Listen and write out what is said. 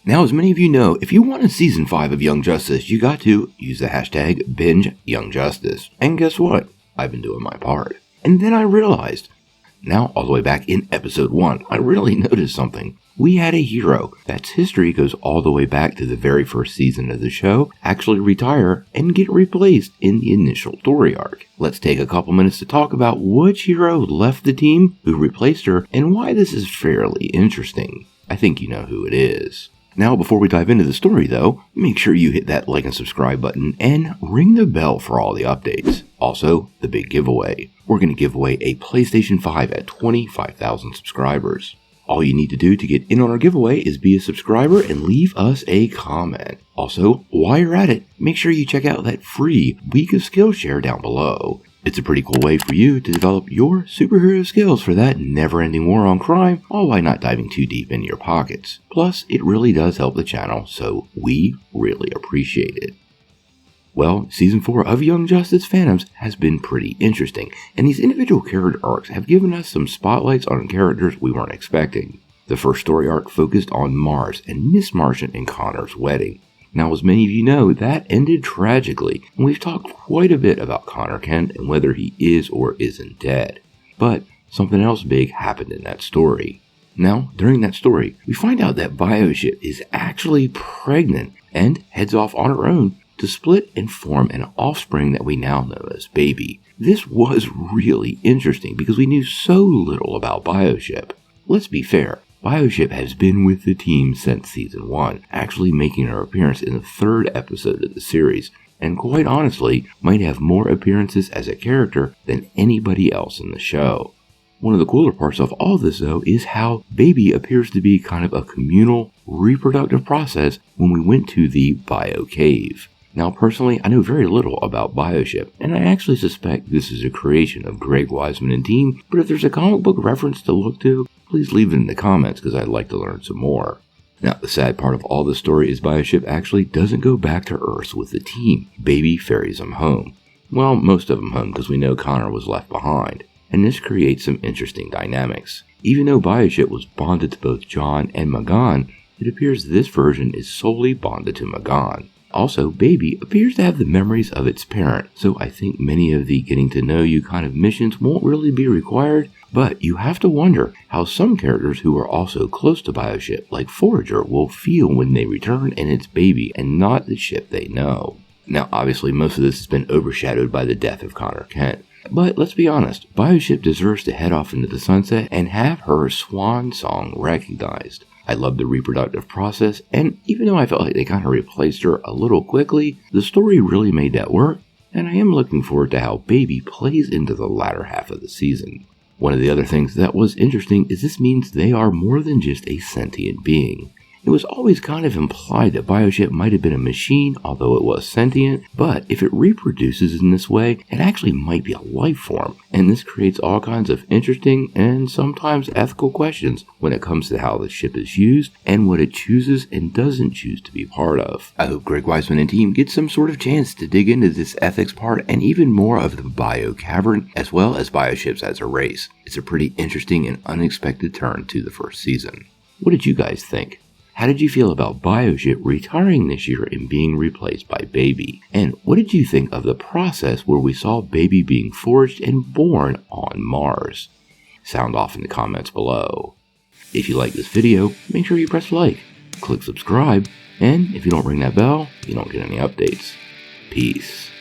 Now, as many of you know, if you want a Season 5 of Young Justice, you got to use the hashtag #BingeYoungJustice. And guess what? I've been doing my part. And then I realized, now all the way back in Episode 1, I really noticed something. We had a hero that's history goes all the way back to the very first season of the show, actually retire and get replaced in the initial story arc. Let's take a couple minutes to talk about which hero left the team, who replaced her, and why this is fairly interesting. I think you know who it is. Now, before we dive into the story, though, make sure you hit that like and subscribe button and ring the bell for all the updates. Also, the big giveaway. We're going to give away a PlayStation 5 at 25,000 subscribers. All you need to do to get in on our giveaway is be a subscriber and leave us a comment. Also, while you're at it, make sure you check out that free Week of Skillshare down below. It's a pretty cool way for you to develop your superhero skills for that never-ending war on crime, all while not diving too deep into your pockets. Plus, it really does help the channel, so we really appreciate it. Well, Season 4 of Young Justice Phantoms has been pretty interesting, and these individual character arcs have given us some spotlights on characters we weren't expecting. The first story arc focused on Mars and Miss Martian and Connor's wedding. Now, as many of you know, that ended tragically, and we've talked quite a bit about Connor Kent and whether he is or isn't dead. But something else big happened in that story. Now, during that story, we find out that Bioship is actually pregnant and heads off on her own to split and form an offspring that we now know as Baby. This was really interesting because we knew so little about Bioship. Let's be fair. Bioship has been with the team since Season 1, actually making her appearance in the 3rd episode of the series, and quite honestly, might have more appearances as a character than anybody else in the show. One of the cooler parts of all this, though, is how Baby appears to be kind of a communal, reproductive process when we went to the Bio Cave. Now, personally, I know very little about Bioship, and I actually suspect this is a creation of Greg Weisman and team, but if there's a comic book reference to look to, please leave it in the comments because I'd like to learn some more. Now, the sad part of all this story is Bioship actually doesn't go back to Earth with the team. Baby ferries them home. Well, most of them home because we know Connor was left behind, and this creates some interesting dynamics. Even though Bioship was bonded to both John and Magan, it appears this version is solely bonded to Magan. Also, Baby appears to have the memories of its parent, so I think many of the getting to know you kind of missions won't really be required, but you have to wonder how some characters who are also close to Bioship, like Forager, will feel when they return and it's Baby and not the ship they know. Now, obviously, most of this has been overshadowed by the death of Connor Kent, but let's be honest, Bioship deserves to head off into the sunset and have her swan song recognized. I love the reproductive process, and even though I felt like they kind of replaced her a little quickly, the story really made that work, and I am looking forward to how Baby plays into the latter half of the season. One of the other things that was interesting is this means they are more than just a sentient being. It was always kind of implied that Bioship might have been a machine, although it was sentient, but if it reproduces in this way, it actually might be a life form, and this creates all kinds of interesting and sometimes ethical questions when it comes to how the ship is used and what it chooses and doesn't choose to be part of. I hope Greg Weisman and team get some sort of chance to dig into this ethics part and even more of the Bio Cavern, as well as Bioships as a race. It's a pretty interesting and unexpected turn to the first season. What did you guys think? How did you feel about Bioship retiring this year and being replaced by Baby? And what did you think of the process where we saw Baby being forged and born on Mars? Sound off in the comments below. If you like this video, make sure you press like, click subscribe, and if you don't ring that bell, you don't get any updates. Peace.